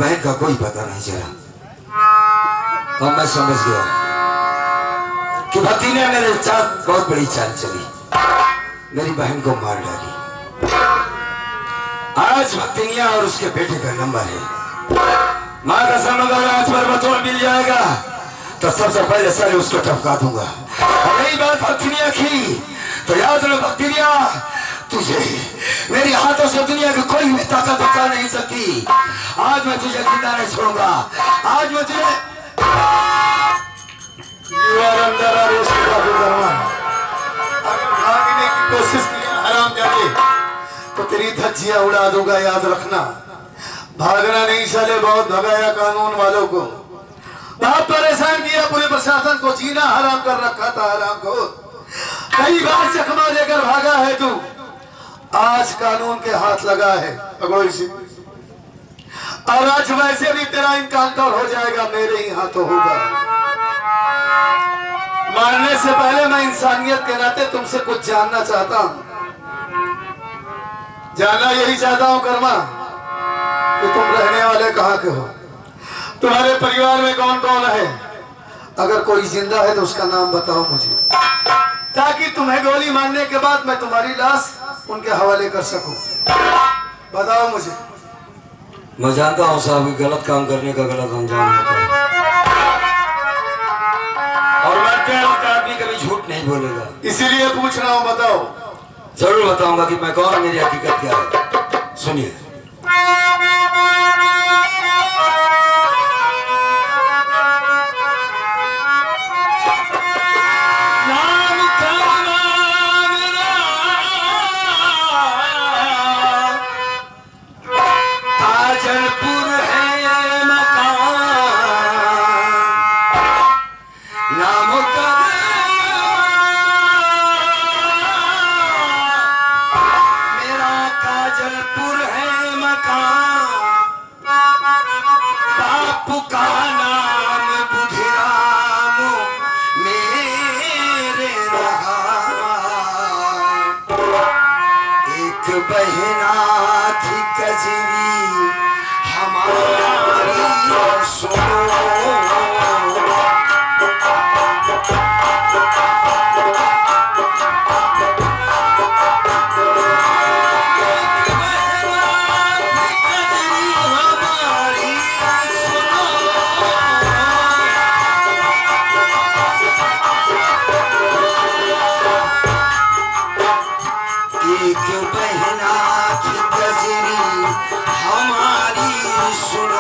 बहन का कोई पता नहीं चला। और मैं समझ गया कि भक्ति ने मेरे साथ बहुत बड़ी चाल चली, मेरी बहन को मार डाली। आज भक्तिनिया और उसके बेटे का नंबर है। माँ कसम अगर आज पर बतौर मिल जाएगा तो सबसे पहले सर उसको टपका दूंगा। और यही बात भक्तिनिया की तो याद रहो भक्तिनिया, तुझे मेरे हाथों से दुनिया की कोई भी ताकत बचा नहीं सकती। आज मैं तुझे जिंदा नहीं छोड़ूंगा। आज मैं तुझे भागने की कोशिश की हरामजादे तो तेरी धज्जियां उड़ा दूंगा, याद रखना। भागना नहीं साले, बहुत भगाया कानून वालों को, बहुत परेशान किया पूरे प्रशासन को, जीना हराम कर रखा था हराम को। कई बार चकमा लेकर भागा है तू, आज कानून के हाथ लगा है पकड़ो इसे। और आज वैसे भी तेरा इनकाउंटर हो जाएगा, मेरे ही हाथों होगा। मारने से पहले मैं इंसानियत के नाते तुमसे कुछ जानना चाहता हूं। जानना यही चाहता हूं कर्मा कि तुम रहने वाले कहाँ के हो, तुम्हारे परिवार में कौन कौन है। अगर कोई जिंदा है तो उसका नाम बताओ मुझे, ताकि तुम्हें गोली मारने के बाद मैं तुम्हारी लाश उनके हवाले कर सकूं। बताओ मुझे। मैं जानता हूँ साहब, गलत काम करने का गलत अंजाम होता है, और मरते वक्त आदमी कभी झूठ नहीं बोलेगा। इसीलिए पूछ रहा हूँ, बताओ। जरूर बताऊंगा कि मैं कौन, मेरी हकीकत क्या है। सुनिए। बहना थी कजरी हमारी सुनो,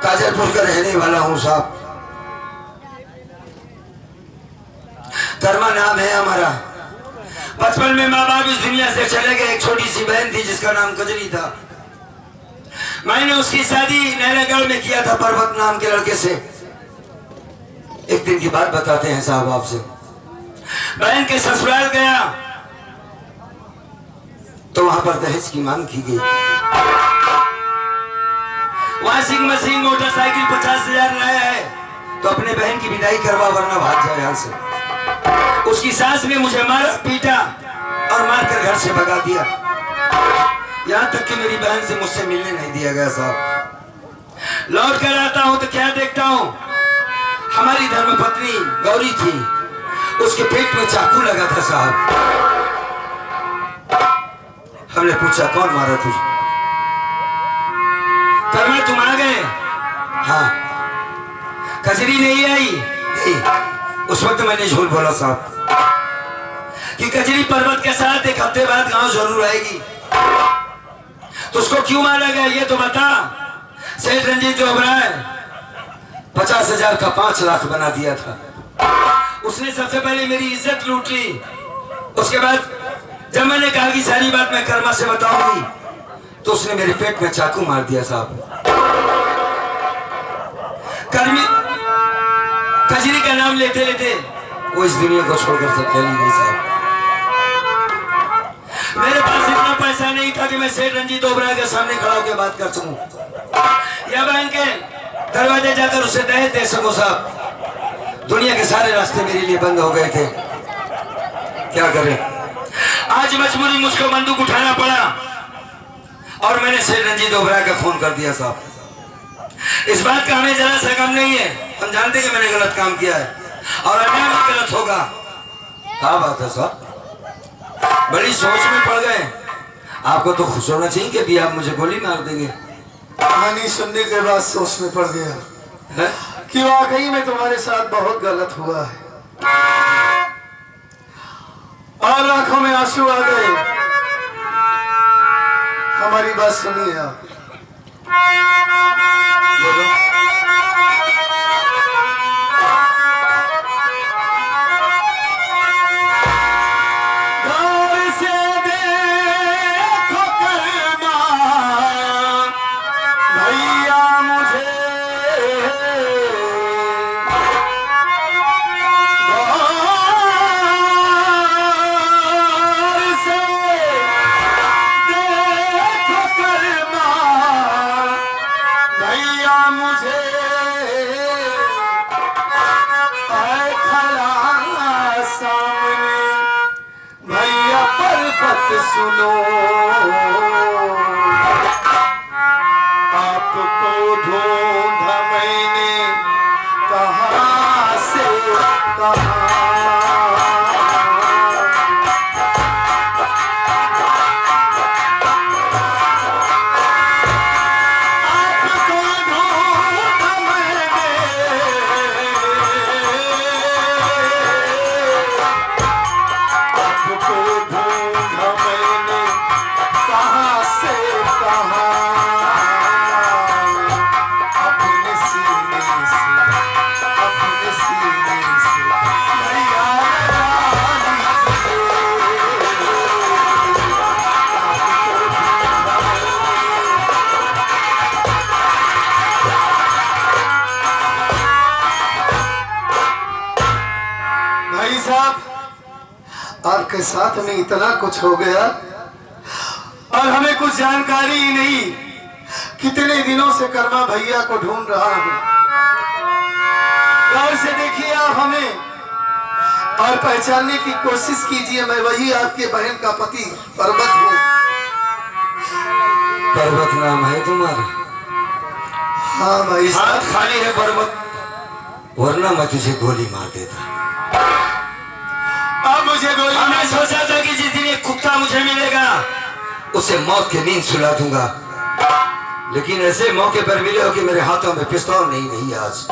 काजलपुर का रहने वाला हूँ साहब। कर्मा नाम है हमारा। बचपन में माँ बाप इस दुनिया से चले गए। एक छोटी सी बहन थी जिसका नाम कजरी था। मैंने उसकी शादी नैनागढ़ में किया था पर्वत नाम के लड़के से। एक दिन की बात बताते हैं साहब आपसे। बहन के ससुराल गया तो वहां पर दहेज की मांग की गई। वॉशिंग मशीन मोटरसाइकिल 50,000 लाया है तो अपने बहन की विदाई करवा, वरना भाग जाए यहाँ से। उसकी सास ने मुझे मारा पीटा और मारकर घर से भगा दिया। यहाँ तक कि मेरी बहन से मुझसे मिलने नहीं दिया गया साहब। लौट कर आता हूँ तो क्या देखता हूँ, हमारी धर्मपत्नी गौरी थी, उसके पेट में चाकू लगा था साहब। हमने पूछा कौन मारा तुझे? कर्मा तुम आ गए? हाँ। कजरी नहीं आई? नहीं। उस वक्त मैंने झूठ बोला साहब कि कजरी पर्वत के साथ एक हफ्ते बाद गांव जरूर आएगी। तो उसको क्यों मारा गया ये तो बता। सेठ रंजीत ओबराय 50,000 का 5 लाख बना दिया था। उसने सबसे पहले मेरी इज्जत लूट ली। उसके बाद जब मैंने कहा कि सारी बात मैं कर्मा से बताऊंगी तो उसने मेरे पेट में चाकू मार दिया साहब। कजरी का नाम लेते लेते वो इस दुनिया को छोड़कर चली गई साहब। मेरे पास इतना कि मैं सेठ रंजीत ओबराय के सामने खड़ा होकर बात कर सकूं, या बहन के दरवाजे जाकर उसे दहेज दे सको साहब। दुनिया के सारे रास्ते मेरे लिए बंद हो गए थे, क्या करें। आज मजबूरी मुझको बंदूक उठाना पड़ा और मैंने सेठ रंजीत ओबराय का खून कर दिया साहब। इस बात का हमें जरा सा गम नहीं है, हम जानते कि मैंने गलत काम किया है और अन्याय भी गलत होगा। क्या बात है साहब, बड़ी सोच में पड़ गए। आपको तो खुश होना चाहिए कि अभी आप मुझे गोली मार देंगे। कहानी सुनने के बाद सोच में पड़ गया है? कि वाकई में तुम्हारे साथ बहुत गलत हुआ है और आंखों में आंसू आ गए। हमारी बात सुनिए आप। सुनो आपको ढूंढ मैंने कहां से कहां। आपके साथ में इतना कुछ हो गया और हमें कुछ जानकारी ही नहीं। कितने दिनों से कर्मा भैया को ढूंढ रहा हूं। गौर से देखिए आप हमें और पहचानने की कोशिश कीजिए। मैं वही आपके बहन का पति पर्वत हूं। पर्वत नाम है तुम्हारा? हाँ भाई, हाथ खाली है पर्वत, वरना मैं तुझे गोली मार देता। अब मुझे गोली मैं सोचा था कि जिस दिन एक कुत्ता मुझे मिलेगा उसे मौत की नींद सुला दूंगा, लेकिन ऐसे मौके पर मिले हो कि मेरे हाथों में पिस्तौल नहीं रही आज।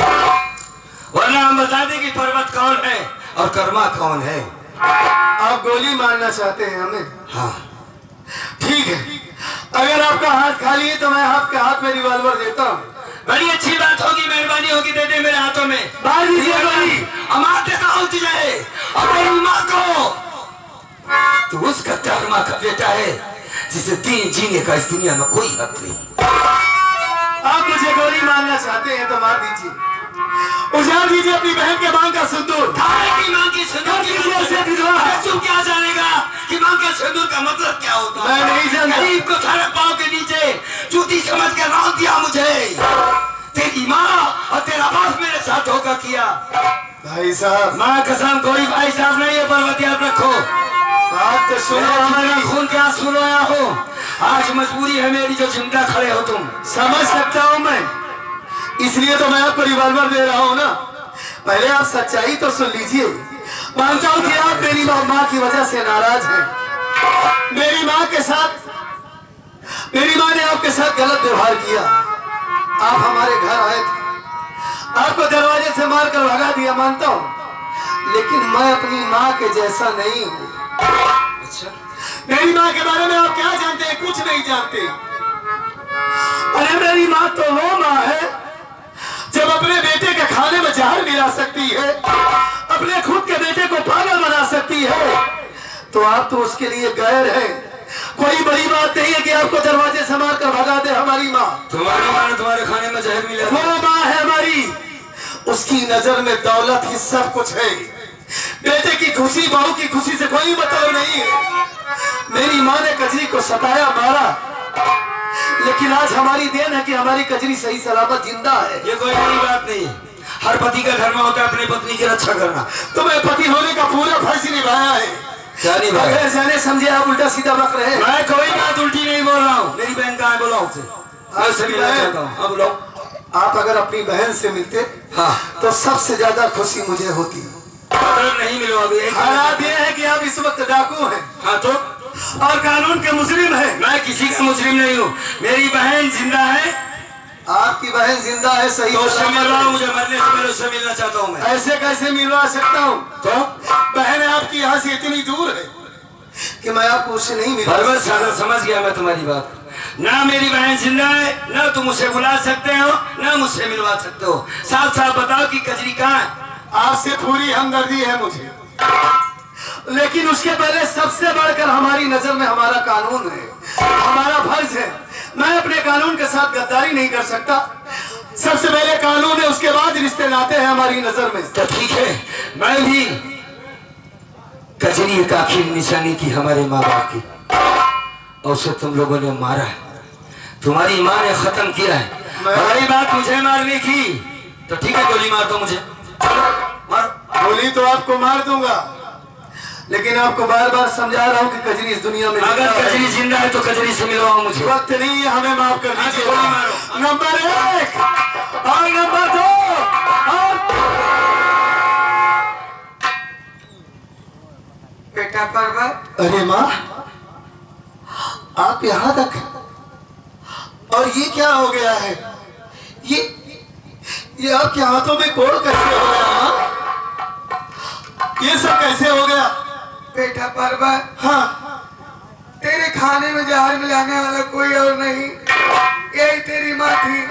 वरना हम बता दें कि पर्वत कौन है और कर्मा कौन है। आप गोली मारना चाहते हैं हमें? हाँ ठीक है, अगर आपका हाथ खाली है तो मैं आपके हाथ में रिवॉल्वर देता हूँ। बड़ी अच्छी बात होगी, मेहरबानी होगी, दे दे मेरे हाथों में। बाहर दीजिए गोली। अमार देता हूँ तुझे और मेरी माँ को। तू उस गद्दार माँ का बेटा है जिसे दिन जीने का इस दुनिया में कोई हक नहीं। आप मुझे गोली मारना चाहते हैं तो मार दीजिए। उजाड़ दीजिए अपनी बहन के मांग का सिंदूर। की मांग की सिंदूर तू क्या जानेगा कि मांग के सिंदूर का मतलब क्या होता है? मैं नहीं जानता। गरीब को सारे पाँव के नीचे जूती समझ के रौंद दिया मुझे। तेरी माँ और तेरा बाप मेरे साथ धोखा किया। भाई साहब, माँ कसम कोई भाई साहब नहीं है, पर्वत याद रखो। बात तो सुनो, हमारा खून क्या सुनाया हो। आज मजबूरी है मेरी जो जिंदा खड़े हो तुम। समझ सकता हूँ मैं, इसलिए तो मैं आपको रिवॉल्वर दे रहा हूँ ना। पहले आप सच्चाई तो सुन लीजिए। मानता हूँ कि आप मेरी माँ की वजह से नाराज हैं। मेरी माँ ने आपके साथ गलत व्यवहार किया। आप हमारे घर आए थे, आपको दरवाजे से मारकर भगा दिया, मानता हूँ, लेकिन मैं अपनी माँ के जैसा नहीं हूँ। अच्छा, मेरी माँ के बारे में आप क्या जानते हैं? कुछ नहीं जानते। अरे मेरी माँ तो वो माँ है जब अपने बेटे के खाने में जहर मिला सकती है, अपने खुद के बेटे को पागल बना सकती है, तो आप तो उसके लिए गैर हैं। कोई बड़ी बात नहीं है कि आपको दरवाजे से मारकर भगा दे हमारी माँ। तुम्हारी माँ ने तुम्हारे खाने में जहर मिला? वो माँ है हमारी, उसकी नजर में दौलत ही सब कुछ है। बेटे की खुशी बहू की खुशी से कोई मतलब नहीं है। मेरी माँ ने कजरी को सताया मारा, लेकिन आज हमारी देन है कि हमारी कजरी सही सलामत जिंदा है। ये कोई नई बात नहीं। हर पति का धर्म होता है अपनी पत्नी की रक्षा करना। तो मैं पति होने का पूरा फर्ज निभाया है। क्या निभाया? बगैर जाने समझे आप उल्टा सीधा बक रहे हैं। मैं कोई बात उल्टी नहीं बोल रहा हूँ। मेरी बहन कहाँ है, बुलाओ उसे। मैं उससे मिलना चाहता हूँ। अब बुलाओ। आप अगर अपनी बहन से मिलते हाँ तो सबसे ज्यादा खुशी मुझे होती। मतलब नहीं मिलोगे। हालात ये है कि आप इस वक्त डाकू हैं। हाँ तो और कानून के मुजरिम हैं। मैं किसी का मुजरिम नहीं हूँ। मेरी बहन जिंदा है। आपकी बहन जिंदा है, सही तो उससे मिल रहा हूँ। मुझे मरने से पहले उससे मिलना चाहता हूँ मैं। ऐसे कैसे मिलवा सकता हूँ? तो बहन आपकी यहाँ से इतनी दूर है कि मैं आपको उससे नहीं मिल बराबर समझ गया मैं तुम्हारी बात। ना मेरी बहन जिंदा है, ना तुम उसे बुला सकते हो, ना मुझसे मिलवा सकते हो। साफ साफ बताओ कि कजरी कहाँ है। आपसे पूरी हमदर्दी है मुझे, लेकिन उसके पहले सबसे बढ़कर हमारी नजर में हमारा कानून है, हमारा फर्ज है। मैं अपने कानून के साथ गद्दारी नहीं कर सकता। सबसे पहले कानून है, उसके बाद रिश्ते नाते हैं हमारी नजर में। तो ठीक है, मैं भी कजरी एक आखिर निशानी की हमारे माँ बाप की, और उसे तुम लोगों ने मारा है। तुम्हारी माँ ने खत्म किया है। हमारी बात मुझे मारने की, तो ठीक है गोली मार दो मुझे। मार। गोली तो आपको मार दूंगा, लेकिन आपको बार बार समझा रहा हूँ कि कजरी इस दुनिया में अगर कजरी जिंदा है तो कजरी से मिलवाओ मुझे। वक्त नहीं है, हमें माफ कर दीजिए। गोली मारो। नंबर 1 और नंबर 2 और बेटा पर्वत, अरे माँ, आप यहाँ तक, और ये क्या हो गया है? ये आपके हाथों में कोड़ कैसे हो गया माँ? ये सब कैसे हो गया? बेटा पर्वत, हाँ, तेरे खाने में जहर मिलाने वाला कोई और नहीं, यही तेरी माँ थी।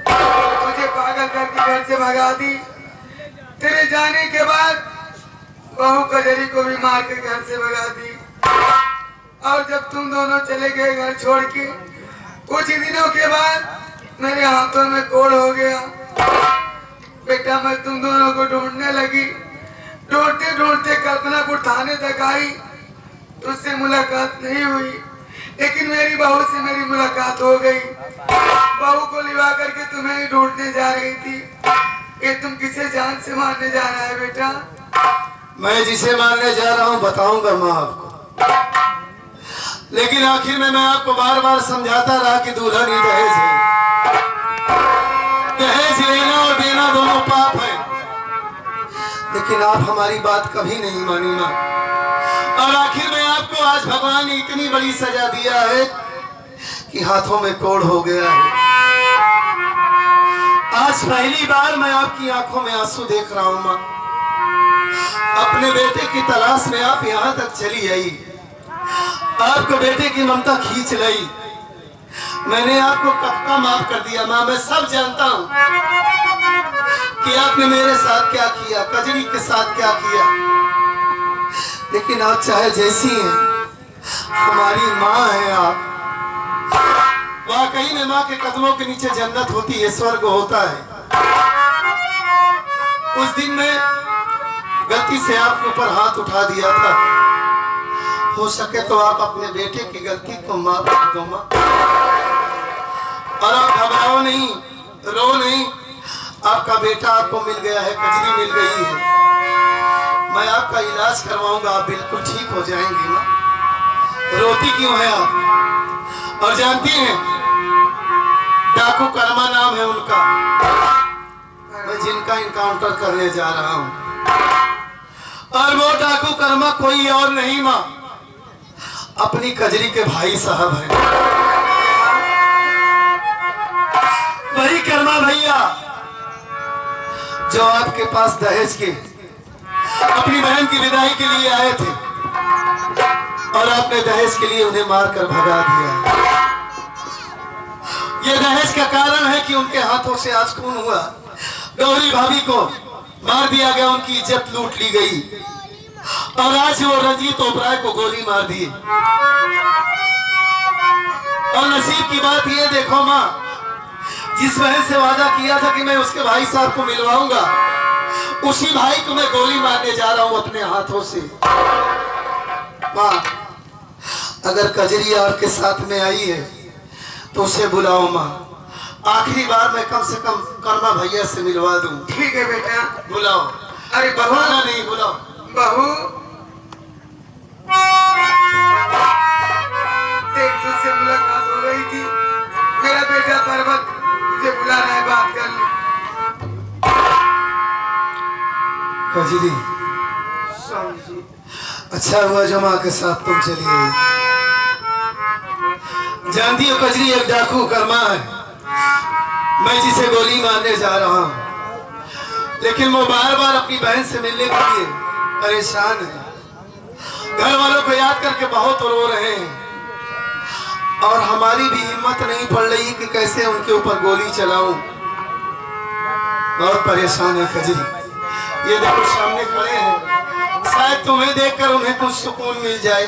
तुझे पागल करके घर से भगा दी। तेरे जाने के बाद बहू कजरी को भी मार के घर से भगा दी। और जब तुम दोनों चले गए घर छोड़ के, कुछ ही दिनों के बाद मेरे हाथों में कोड़ हो गया। बेटा मैं तुम दोनों को ढूंढने लगी, ढूंढते ढूंढते कल्पनापुर थाने तक आई। तुझसे मुलाकात नहीं हुई, लेकिन मेरी बहू से मेरी मुलाकात हो गई। बहू को लिवा करके तुम्हें ही ढूंढने जा रही थी। ये तुम किसे जान से मारने जा रहा है बेटा? मैं जिसे मारने जा रहा हूँ बताऊंगा माँ आपको, लेकिन आखिर में मैं आपको बार बार समझाता रहा कि दुल्हन ही दहेज है। दहेज लेना और देना दोनों पाप है, लेकिन आप हमारी बात कभी नहीं मानी माँ। और आखिर में आपको आज भगवान ने इतनी बड़ी सजा दिया है कि हाथों में कोड़ हो गया है। आज पहली बार मैं आपकी आंखों में आंसू देख रहा हूँ माँ। अपने बेटे की तलाश में आप यहाँ तक चली आई, आपको बेटे की ममता खींच लाई। मैंने आपको कब का माफ कर दिया माँ। मैं सब जानता हूँ कि आपने मेरे साथ क्या किया, कजरी के साथ क्या किया, लेकिन आप चाहे जैसी हैं, हमारी माँ हैं आप। वाकई में माँ के कदमों के नीचे जन्नत होती है, स्वर्ग होता है। उस दिन मैं गलती से आपके ऊपर हाथ उठा दिया था। हो सके तो आप अपने बेटे की गलती को माफ कर दो माँ। और आप घबराओ नहीं, रो नहीं। आपका बेटा आपको मिल गया है, कजरी मिल गई है। मैं आपका इलाज करवाऊंगा, आप बिल्कुल ठीक हो जाएंगी माँ। रोती क्यों है आप? और जानती हैं, डाकू कर्मा नाम है उनका, मैं जिनका इनकाउंटर करने जा रहा हूँ। और वो डाकू कर्मा कोई और नहीं माँ, अपनी कजरी के भाई साहब हैं। वही कर्मा भैया जो आपके पास दहेज के अपनी बहन की विदाई के लिए आए थे, और आपने दहेज के लिए उन्हें मारकर भगा दिया। ये दहेज का कारण है कि उनके हाथों से आज खून हुआ। गौरी भाभी को मार दिया गया, उनकी इज्जत लूट ली गई, और आज वो रंजीत ओबराय को गोली मार दी। और नसीब की बात ये देखो माँ, जिस बहन से वादा किया था कि मैं उसके भाई साहब को मिलवाऊंगा, उसी भाई को मैं गोली मारने जा रहा हूं अपने हाथों से। माँ, अगर कजरी आपके साथ में आई है तो उसे बुलाओ माँ। आखिरी बार मैं कम से कम कर्मा भैया से मिलवा दूं। ठीक है बेटा, बुलाओ। अरे बहू, बहाना नहीं, बुलाओ। बहू देख, तुझसे मुलाकात हो गई थी। मेरा बेटा पर्वत मुझे बुला रहा है, बात कर ले। कजरी, स्वामी जी, अच्छा हुआ जो माँ के साथ तुम चली गई। जानती हो कजरी एक डाकू कर्मा है, मैं जिसे गोली मारने जा रहा हूं, लेकिन वो बार बार अपनी बहन से मिलने के लिए परेशान है। घर वालों को याद करके बहुत रो रहे हैं और हमारी भी हिम्मत नहीं पड़ रही कि कैसे उनके ऊपर गोली चलाऊं। बहुत परेशान है कजरी। ये देखो सामने खड़े हैं, शायद तुम्हें देखकर उन्हें कुछ सुकून मिल जाए।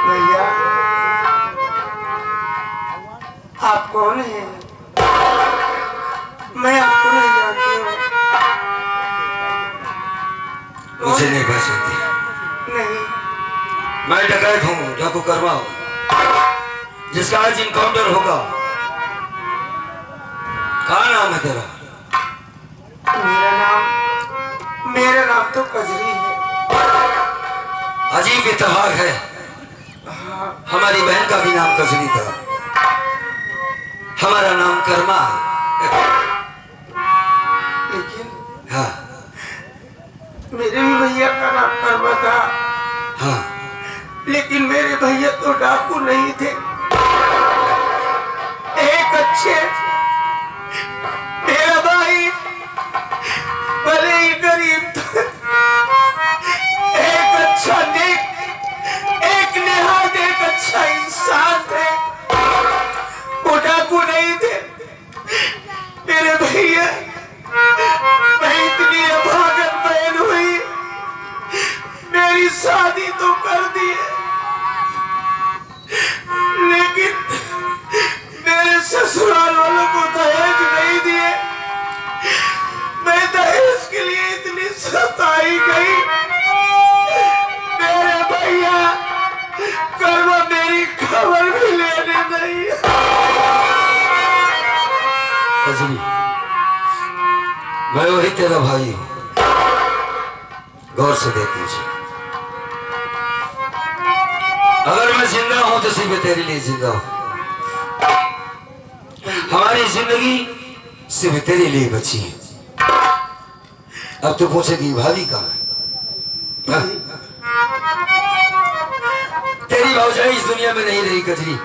भैया, आप कौन हैं? मैं आपको नहीं जानती हूँ। मुझे नहीं पहचानती। नहीं, मैं डकैत हूँ, डाकू कर्मा हूँ, जिसका आज इनकाउंटर होगा। क्या नाम है तेरा? मेरा नाम तो कजरी है। अजीब इत्तेफाक है, हमारी बहन का भी नाम कजरी था, हमारा नाम कर्मा है। लेकिन हाँ मेरे भी भैया का नाम कर्मा था। हाँ, लेकिन मेरे भैया तो डाकू नहीं थे, एक अच्छे। मेरा भाई भले ही गरीब था, एक अच्छा नेक, एक निहायत एक अच्छा इंसान थे। वो डाकू नहीं थे मेरे भैया। मैं इतनी अभागन बहन हुई, मेरी शादी तो कर दी है, लेकिन मेरे ससुराल वालों को दहेज नहीं दिए। मैं दहेज के लिए इतनी सताई गई। मेरे भैया कर्मा मेरी खबर भी लेने नहीं। कजरी, मैं वही तेरा भाई हूँ, गौर से देख मुझे। अगर मैं जिंदा हूं तो सिर्फ तेरे लिए जिंदा हूं। हमारी जिंदगी सिर्फ तेरे लिए बची है। अब तो पूछेगी भाभी कहाँ है? हाँ? तेरी भौजाई इस दुनिया में नहीं रही कजरी।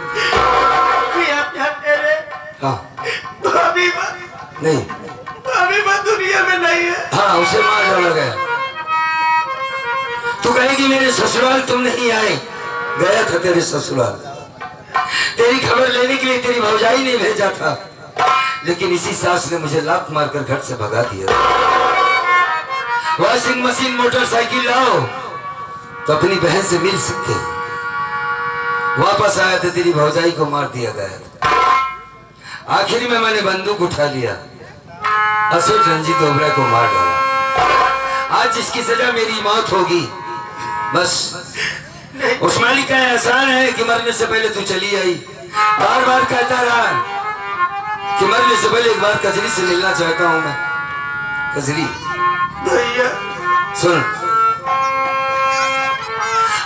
हाँ भाभी नहीं, दुनिया में नहीं है। हाँ उसे मार डाला गया। तू कहेगी मेरे ससुराल तुम नहीं आए, गया था तेरे ससुराल। तेरी खबर लेने के लिए तेरी भौजाई ने भेजा था, लेकिन इसी सास ने मुझे लात मारकर घर से भगा दिया। वॉशिंग मशीन मोटरसाइकिल लाओ तो अपनी बहन से मिल सकते। वापस आया तो तेरी भौजाई को मार दिया गया। आखिर में मैंने बंदूक उठा लिया, अशोक रंजीत ओबराय को मार डाला। आज जिसकी सजा मेरी मौत होगी, बस उस मालिक का एहसान है कि मरने से पहले तू चली आई। बार बार कहता रहा कि मरने से पहले एक बार कजरी से मिलना चाहता हूं मैं। कजरी भैया सुन,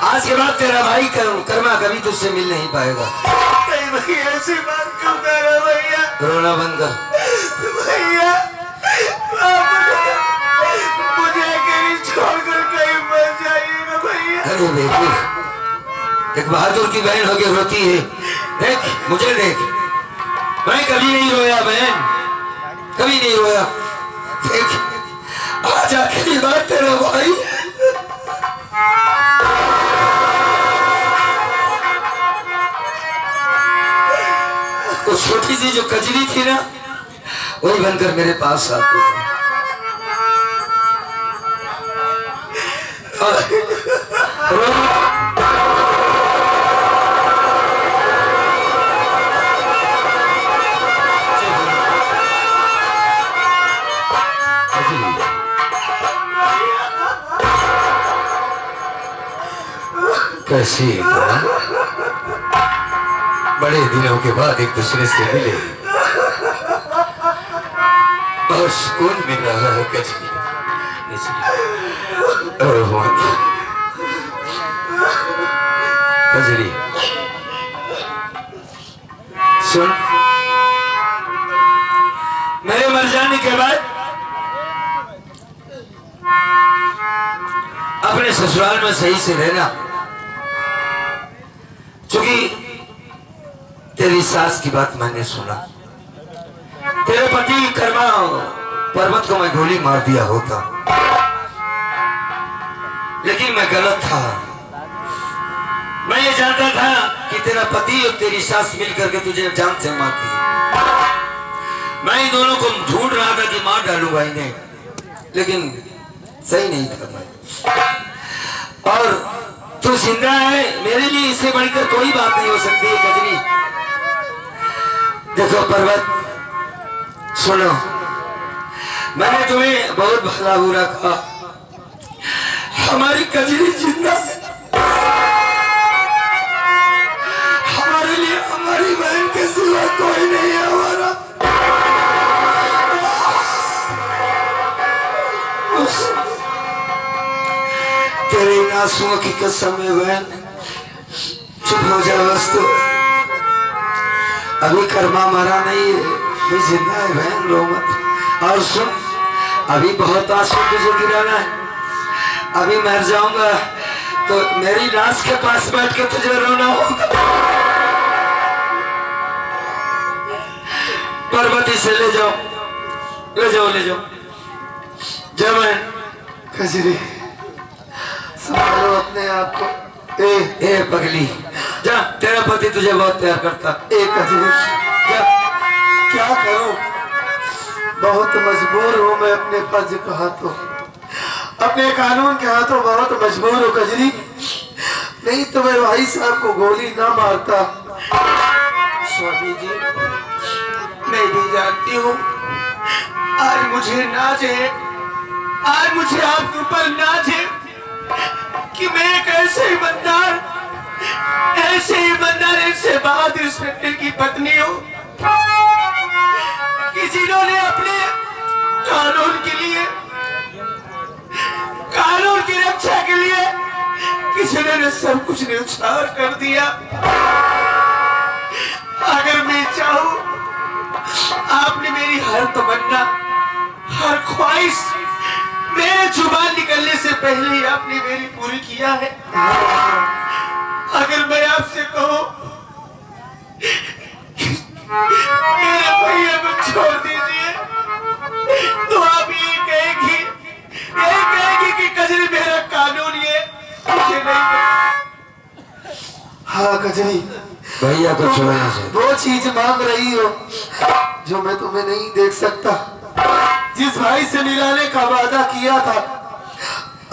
आज के बाद तेरा भाई कर्मा कभी तुझसे मिल नहीं पाएगा। नहीं भैया, ऐसी बात क्यों कर रहे हो भैया? रोना बंद कर। भैया मुझे अकेली छोड़कर कहीं मत जाइएगा भैया। अरे बेटी, एक बहादुर की बहन होकर रोती है। देख मुझे देख, मैं कभी नहीं रोया बहन, कभी नहीं रोया। देख आज आखिरी बार तेरा भाई। वो छोटी सी जो कजरी थी ना, वही बनकर मेरे पास आती है। कैसी है? बड़े दिनों के बाद एक दूसरे से मिले और सुकून मिल रहा है कजरी। कजरी सुन, मेरे मर जाने के बाद अपने ससुराल में सही से रहना, क्योंकि तेरी सास की बात मैंने सुना। तेरे पति कर्मा पर्वत को मैं गोली मार दिया होता, लेकिन मैं गलत था। मैं ये जानता था कि तेरा पति और तेरी सास मिलकर के तुझे जान से मारती है। मैं इन दोनों को ढूंढ रहा था कि मार डालूंगा इन्हें, लेकिन सही नहीं था मैं। और तू जिंदा है, मेरे लिए इससे बढ़कर कोई बात नहीं हो सकती है कजरी। देखो पर्वत, सुनो, मैंने तुम्हें बहुत भला बुरा कहा। हमारी कजरी जिंदा है, हमारे लिए हमारी बहन के सिवा कोई नहीं है हमारा। तेरे इन आंसुओं की कसम है बहन, चुप हो जा बस। तो अभी कर्मा मरा नहीं है, भी जिंदा है बहन, रो मत। और सुन, अभी बहुत आंसू तुझे गिराना है। अभी मर जाऊंगा तो मेरी लाश के पास बैठ के तुझे रोना होगा। पर्वती से ले जाओ, ले जाओ, ले जाओ। जय बहन। कजरी संभालो अपने आप को। ए पगली, जा, तेरा पति तुझे बहुत प्यार करता। कजरी जा। क्या करूं, बहुत मजबूर हूं मैं अपने फर्ज के हाथों, अपने कानून के हाथों बहुत मजबूर हूं कजरी। नहीं तो मैं भाई साहब को गोली ना मारता। स्वामी जी, मैं भी जानती हूँ आज मुझे नाज है, आज मुझे आपके ऊपर नाज है कि मैं एक ऐसे ईमानदार, ऐसे बहादुर इंस्पेक्टर की पत्नी हूँ कि जिन्होंने अपने कानून के लिए, कानून की रक्षा के लिए किसी ने सब कुछ न्यौछावर कर दिया। अगर मैं चाहूं, आपने मेरी हर तमन्ना, हर ख्वाहिश मेरे जुबान निकलने से पहले ही आपने मेरी पूरी किया है। अगर मैं आपसे कहूं मेरे भैया को छोड़ दीजिए, तो आप ये कहेगी कि कजरी मेरा कानून ये मुझे नहीं। हाँ कजरी, भैया को छोड़ना चाहिए। वो चीज मांग रही हो जो मैं तुम्हें नहीं देख सकता, जिस भाई से मिलाने का वादा किया था,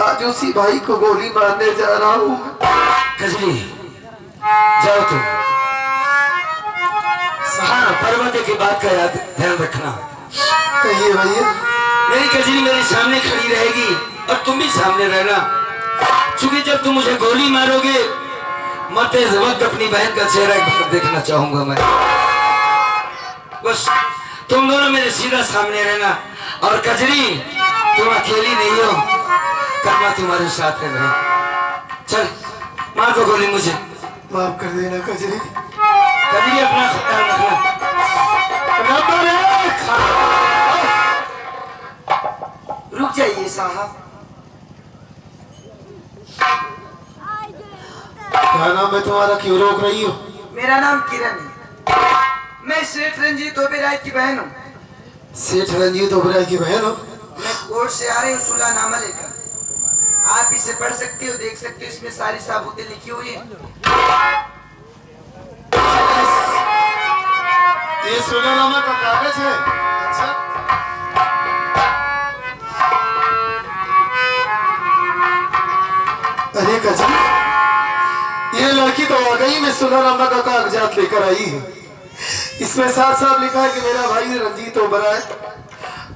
आज उसी भाई को गोली मारने जा रहा हूँ। कजरी, जाओ तुम। हाँ, पर्वत की बात का याद ध्यान रखना। कहिए भैया। मेरी कजरी मेरे सामने खड़ी रहेगी और तुम भी सामने रहना, क्योंकि जब तुम मुझे गोली मारोगे, मरते वक्त अपनी बहन का चेहरा एक बार देखना चाहूंगा मैं। बस तुम दोनों मेरे सीधा सामने रहना। और कजरी, तुम अकेली नहीं हो, कर्मा तुम्हारे साथ है बहन। चल, मार दो गोली मुझे। माफ कर देना कजरी। कजरी, अपना ख्याल रखना। रुक जाइए साहब। क्या नाम है तुम्हारा, क्यों रोक रही हो? मेरा नाम किरण है, मैं सेठ रंजीत ओबेराय की बहन हूँ। सेठ रंजीत ओबेराय की बहन हो? मैं कोर्ट से आ रही हूँ सुलहनामा लेकर। आप इसे पढ़ सकते हो, देख सकते हो, इसमें सारी साबूतें लिखी हुई है। ये सुलहनामा का कागज है? अच्छा, अरे कजरी, ये लड़की तो वाकई में सुलहनामा का कागजात लेकर आई है। इसमें साफ साफ लिखा है कि मेरा भाई रंजीत ओबेराय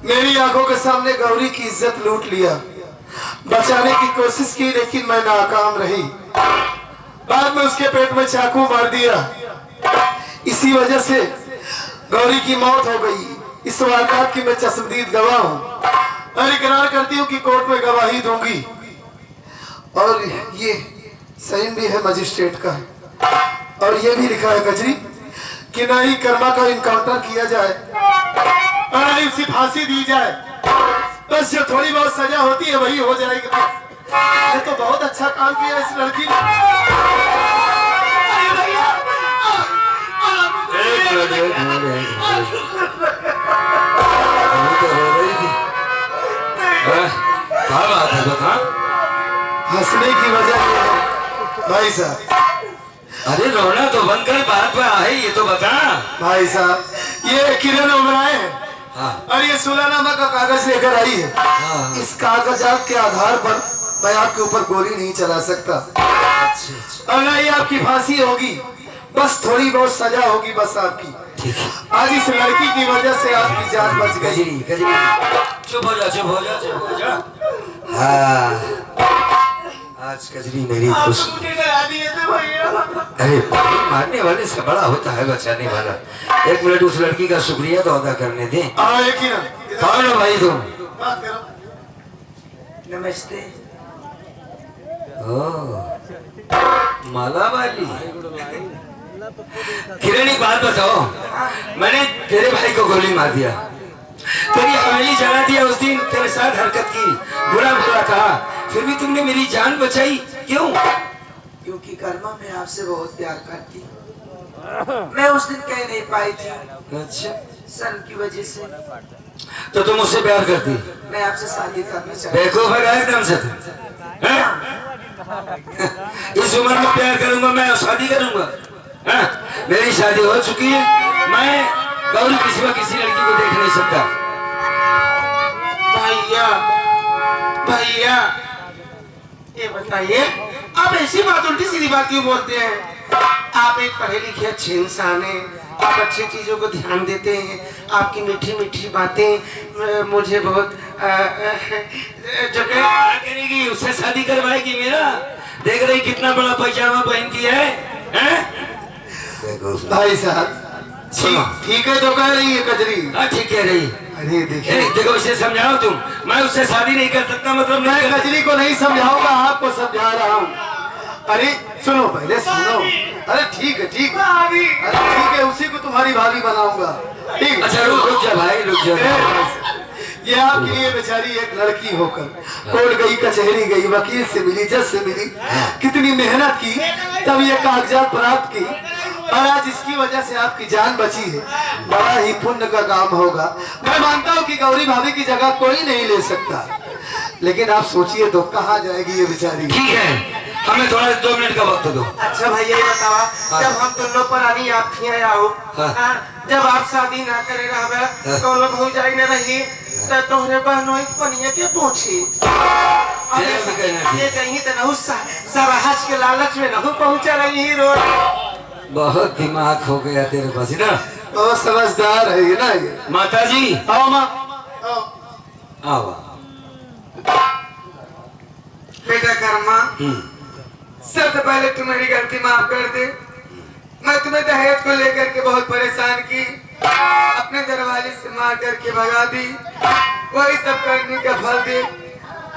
मेरी आंखों के सामने गौरी की इज्जत लूट लिया, बचाने की कोशिश की लेकिन मैं नाकाम रही। बाद में उसके पेट में चाकू मार दिया। इसी वजह से गौरी की मौत हो गई। इस वारदात की मैं चश्मदीद गवाह हूँ और इकरार करती हूँ कि कोर्ट में गवाही दूंगी। और ये साइन भी है मजिस्ट्रेट का, और ये भी लिखा है कजरी कि ना ही कर्मा का इनकाउंटर किया जाए और ना ही उसे फांसी दी जाए। बस जो थोड़ी बहुत सजा होती है वही हो जाएगी। ये तो बहुत अच्छा काम किया इस लड़की ने। अरे भैया, क्या बात है बता? हंसने की वजह ये है भाई साहब। अरे रोना तो बंद कर, बात पे आहे ये तो बता। भाई साहब, ये किरण उमराए है। हाँ। और ये सुलहनामा का कागज लेकर आई है। हाँ। इस कागजात के आधार पर मैं आपके ऊपर गोली नहीं चला सकता और ना ही आपकी फांसी होगी। बस थोड़ी बहुत सजा होगी बस आपकी। ठीक है। आज इस लड़की की वजह से आपकी जान बच गई। कजरी कजरी चुप हो जा, चुप हो जा, चुप हो जा। हाँ, आज कजरी मेरी खुश। अरे भाई, मारने वाले से बड़ा होता है बचाने वाला। एक मिनट उस लड़की का शुक्रिया तो अदा करने दें। एक ही ना कौन हो भाई तुम? बात करो। नमस्ते। ओ, माला वाली। किरण, एक बात बताओ, मैंने तेरे भाई को गोली मार दिया, तेरी हवेली जला दिया, उस दिन तेरे साथ हरकत की, बुरा भला कहा, फिर भी तुमने मेरी जान बचाई, क्यों? क्योंकि कर्मा मैं आपसे बहुत प्यार करती हूँ। मैं उस दिन कह नहीं पाई थी अच्छा, सन की वजह से। तो तुम मुझसे प्यार करती? मैं आपसे शादी करना चाहती देखो भगा एकदम से हैं? इस उम्र में प्यार करूंगा मैं और शादी करूंगा? हैं? मेरी शादी हो चुकी है, मैं गौरी किसी व किसी लड़की को देख नहीं सकता। भैया भैया, ये बताइए, आप ऐसी बात उल्टी सीधी बात क्यों बोलते हैं? आप एक पढ़े लिखे अच्छे इंसान हैं, आप अच्छी चीजों को ध्यान देते हैं, आपकी मीठी मीठी बातें मुझे बहुत जो करेगी उससे शादी करवाएगी मेरा। देख रही कितना बड़ा पैजामा पहन की है, हैं? देखो भाई साहब, सुनो, ठीक है तो कह रही है कजरी। हाँ ठीक कह रही। अरे देखिए, देखो उसे समझाओ तुम, मैं उससे शादी नहीं कर सकता, मतलब मैं नहीं कर कजरी को नहीं समझाऊंगा, आपको समझा रहा हूँ। अरे सुनो, पहले सुनो। अरे ठीक है, ठीक है, अरे ठीक है, उसी को तुम्हारी भाभी बनाऊंगा। ठीक। अच्छा रुक जा भाई, रुक जा। ये आपके लिए बेचारी एक लड़की होकर कोर्ट गई, कचहरी गई, वकील से मिली, जज से मिली, कितनी मेहनत की, तब ये कागजात प्राप्त की, और आज इसकी वजह से आपकी जान बची है। बड़ा ही पुण्य का काम होगा। मैं मानता हूँ कि गौरी भाभी की जगह कोई नहीं ले सकता, लेकिन आप सोचिए तो कहाँ जाएगी ये बेचारी। ठीक है, हमें थोड़ा 2 मिनट का वक्त दो। अच्छा भैया, ये बतावा, जब हम दोनों पुरानी आप थी आओ, जब आप शादी ना करे रहा तो लोग हो जाए न रही, तो तोहरे बहनों पनिया के पूछी ये कहीं तो नहु सराहज के लालच में नहु पहुंचा रही ही रोड। बहुत दिमाग हो गया तेरे पास ना, बहुत समझदार है ये ना ये। माता जी आओ माँ, आओ। आओ। बेटा कर्मा, सबसे पहले तू मेरी गलती माफ कर दे। मैं तुम्हें दहेज को लेकर के बहुत परेशान की, अपने दरवाजे से मार करके भगा दी, वही सब करने का फल दे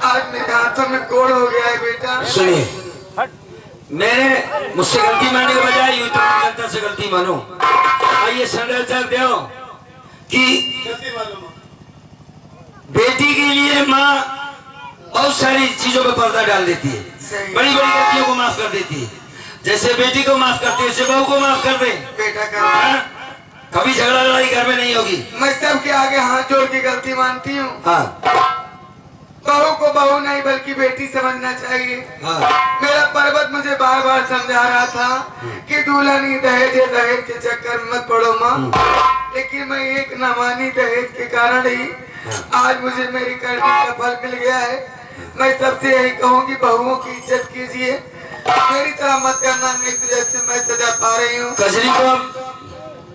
आज मेरे हाथों में कोड़ हो गया है। बेटा सुनिए, मैंने मुझसे गलती मानने के बजाय यूं तो जनता से गलती मानो। आइए संदेश दो कि बेटी के लिए माँ बहुत सारी चीजों पे पर्दा डाल देती है, बड़ी बड़ी गलतियों को माफ कर देती है। जैसे बेटी को माफ करते हैं, बहू को माफ कर दे। बेटा कर्मा, कभी झगड़ा लड़ाई घर में नहीं होगी। मैं सबके आगे हाथ जोड़ के गलती मानती हूँ। हाँ बहू को बहू नहीं बल्कि बेटी समझना चाहिए। हाँ। मेरा पर्वत मुझे बार बार समझा रहा था कि दुल्हन ही दहेज है, दहेज के चक्कर में मत पड़ो माँ, लेकिन मैं एक न मानी दहेज के कारण ही आज मुझे मेरी करनी का फल मिल गया है। मैं सबसे यही कहूँगी, बहुओं की इज्जत कीजिए, मेरी तरह मत करना, नहीं तो जैसे मैं सजा पा रही हूँ। कजरी को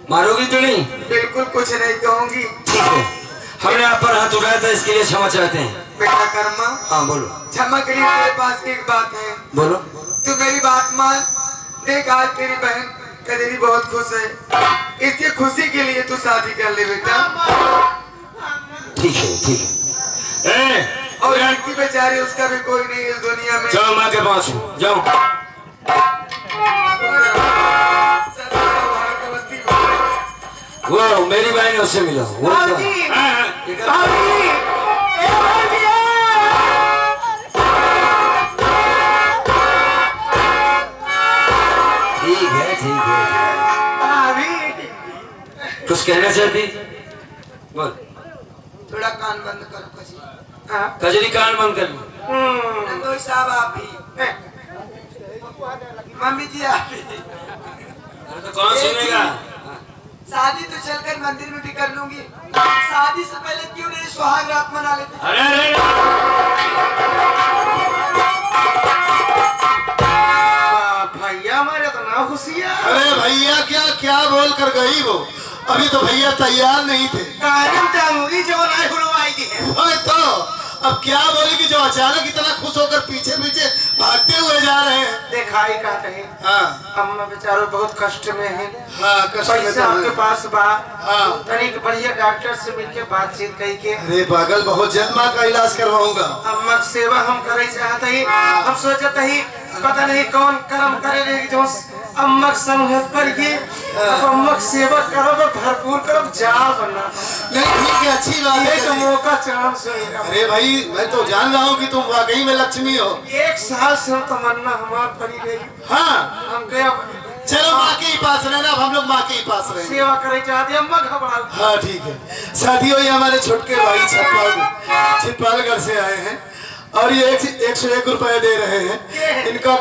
मारोगी तो नहीं? बिल्कुल कुछ नहीं कहूँगी। ठीक है, हमने आप पर हाथ उठाया था, इसके लिए क्षमा चाहते हैं। बेटा कर्मा, हाँ बोलो। क्षमा के लिए मेरे पास एक बात है। बोलो। तू मेरी बात मान, देख आज तेरी बहन कजरी बहुत खुश है, इसकी खुशी के लिए तू शादी कर ले बेटा। ठीक है ठीक है। और लड़की बेचारी उसका भी कोई नहीं इस दुनिया में। जाओ माँ के पास जाओ। वो मेरी बहन उससे मिलो। वो बाबूजी, बाबूजी, ए बाबूजी, ठीक है ठीक है। भाभी, कुछ कहना चाहती? बोल। थोड़ा कान बंद करो कजरी। हाँ, कजरी कान बंद कर लो। नंदोई साहब आप भी, मम्मी जी आप भी। अरे तो कौन सुनेगा? शादी तो चलकर मंदिर में भी कर लूंगी, शादी से पहले क्यों नहीं सुहाग रात मना लेते? अरे अरे भैया हमारे तो ना खुशियाँ। अरे भैया क्या क्या बोल कर गई वो? अभी तो भैया तैयार नहीं थे। कागन टांगूरी जो बनाए हुलवाई की है। वही तो अब क्या बोलेगी जो अचानक इतना खुश होकर पीछे पीछे भागते हुए जा रहे हैं। दिखाई का कहीं हाँ अम्मा बेचारो बहुत कष्ट में है। हाँ कष्ट में पैसा तो आपके है। पास बा, हाँ। तनिक बढ़िया डॉक्टर से मिलके बातचीत कही के अरे पागल बहुत जल्द माँ का इलाज करवाऊंगा। अम्मा के सेवा हम करे चाहते ही, हम सोचते ही पता नहीं कौन कर्म करे रहे जो अम्मा के संगत करिए, अब अम्मा की सेवा करब भरपूर करब जा बना नहीं ठीक है अच्छी बात है। एक मौका चांस है। अरे भाई मैं तो जान रहा हूँ कि तुम वाकई में लक्ष्मी हो। एक साल से तमन्ना हमार पड़ी गई, हाँ हम गया चलो माँ के ही पास रहना। अब हम लोग माँ के ही पास रहेंगे। सेवा करे चाहते अम्मा घबरा। हाँ ठीक है। साथियों ये हमारे छोटके भाई छिपालगढ़ से आए हैं और ये 101 रुपए दे रहे हैं। इनका